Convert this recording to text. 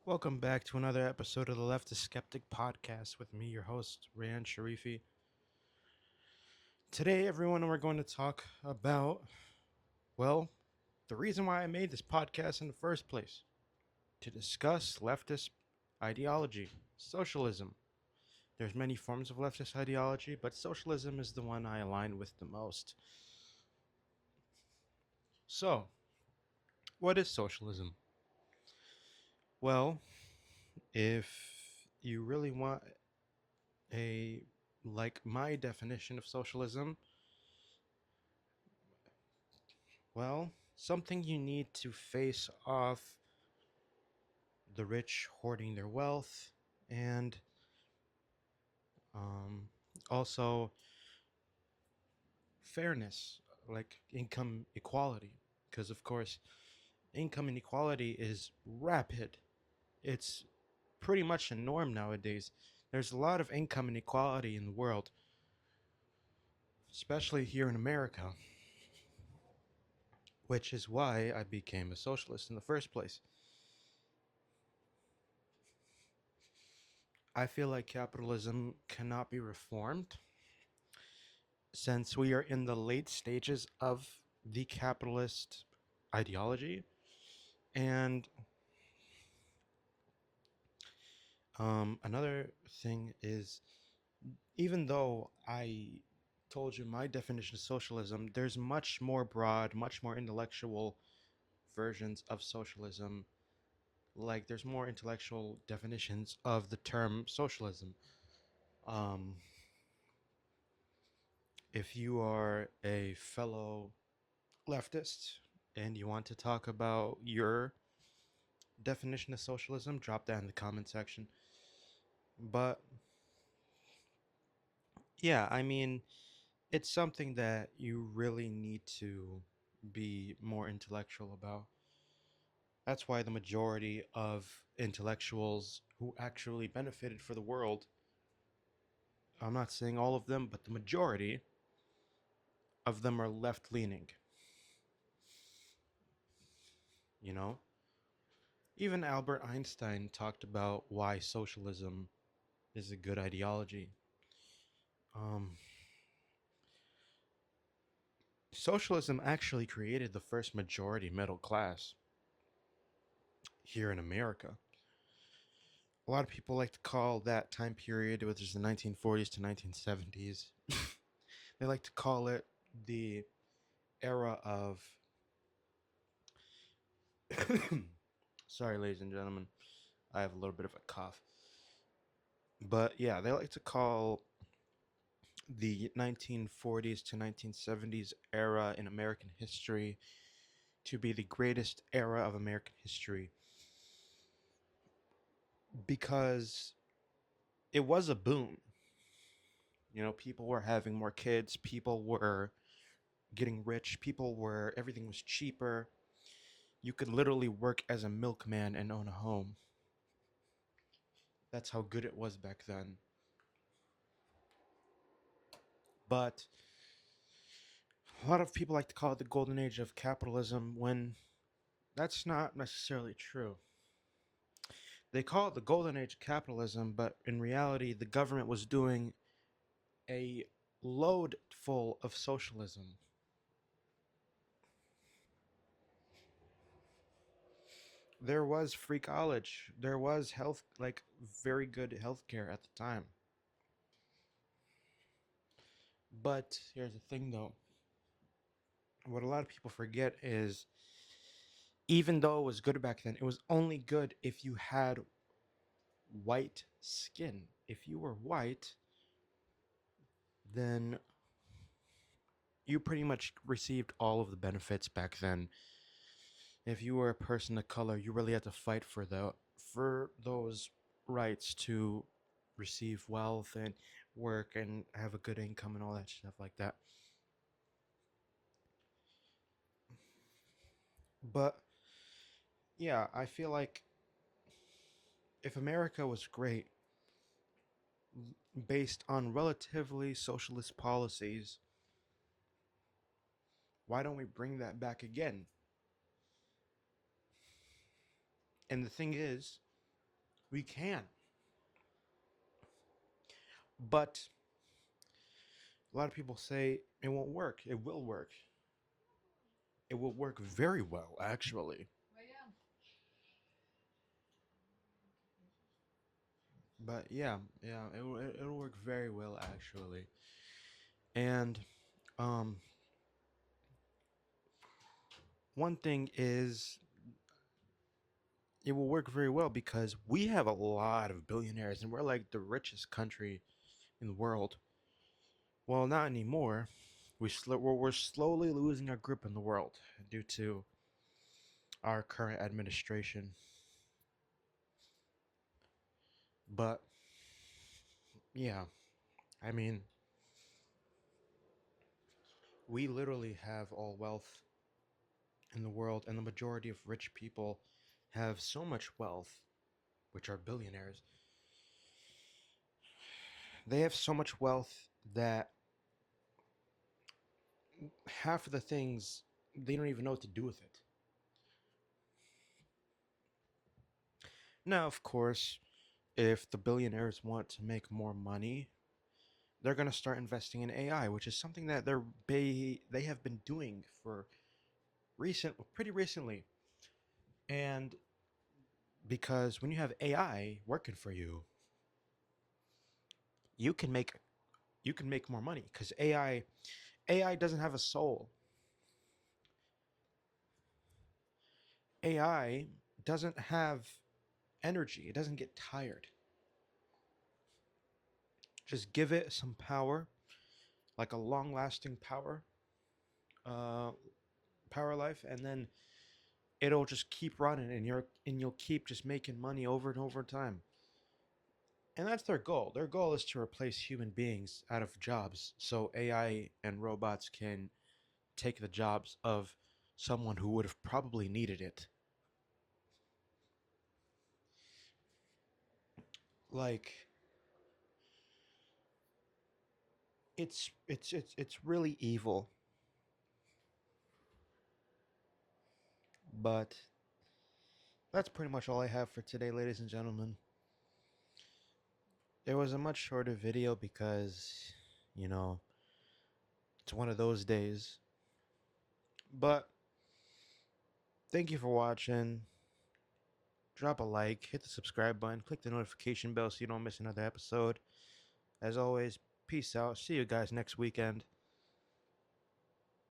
Welcome back to another episode of the Leftist Skeptic Podcast with me, your host, Rayan Sharifi. Today, everyone, we're going to talk about, the reason why I made this podcast in the first place to discuss leftist ideology, socialism. There's many forms of leftist ideology, but socialism is the one I align with the most. So, what is socialism? Well, if you really want a my definition of socialism, something you need to face off the rich hoarding their wealth and um, also fairness, like income equality. Because, of course, income inequality is rapid. It's pretty much a norm nowadays. There's a lot of income inequality in the world, especially here in America, which is why I became a socialist in the first place. I feel like capitalism cannot be reformed since we are in the late stages of the capitalist ideology. And another thing is, even though I told you my definition of socialism, there's much more broad, much more intellectual versions of socialism. Like, there's more intellectual definitions of the term socialism. Um, if you are a fellow leftist and you want to talk about your definition of socialism, drop that in the comment section. But yeah, I mean, it's something that you really need to be more intellectual about. That's why the majority of intellectuals who actually benefited for the world, I'm not saying all of them, but the majority of them are left leaning. You know? Even Albert Einstein talked about why socialism is a good ideology. Um, Socialism actually created the first majority middle class here in America. A lot of people like to call that time period, which is the 1940s to 1970s, they like to call it the era of. Sorry, ladies and gentlemen, I have a little bit of a cough. But yeah, they like to call the 1940s to 1970s era in American history to be the greatest era of American history because it was a boom. You know, people were having more kids, people were getting rich, everything was cheaper. You could literally work as a milkman and own a home. That's how good it was back then. But a lot of people like to call it the golden age of capitalism when that's not necessarily true. They call it the golden age of capitalism, but in reality, the government was doing a load full of socialism. There was free college. There was health, like very good healthcare at the time. But here's the thing though. What a lot of people forget is even though it was good back then, it was only good if you had white skin. If you were white, then you pretty much received all of the benefits back then. If you were a person of color, you really had to fight for those rights to receive wealth and work and have a good income and all that stuff like that. But yeah, I feel like if America was great based on relatively socialist policies, why don't we bring that back again? And the thing is, We can. But a lot of people say it won't work. It will work. It will work very well, actually. But yeah, yeah, it'll work very well, actually. And um, one thing is, it will work very well because we have a lot of billionaires and we're like the richest country in the world. Well, not anymore. We're slowly losing our grip in the world due to our current administration. But yeah, I mean, we literally have all wealth in the world, and the majority of rich people have so much wealth, which are billionaires. They have so much wealth that half of the things they don't even know what to do with it. Now, of course, if the billionaires want to make more money, they're going to start investing in AI, which is something that they have been doing for pretty recently. And because when you have AI working for you, you can make you can make more money because AI doesn't have a soul. AI doesn't have energy. It doesn't get tired. Just give it some power, like a long-lasting uh, power life, and then it'll just keep running, and you'll keep just making money over and over time. And that's their goal. Their goal is to replace human beings out of jobs, so AI and robots can take the jobs of someone who would have probably needed it. Like it's really evil, but that's pretty much all I have for today, ladies and gentlemen. It was a much shorter video because, you know, it's one of those days. But thank you for watching. Drop a like, hit the subscribe button, click the notification bell so you don't miss another episode. As always, peace out. See you guys next weekend.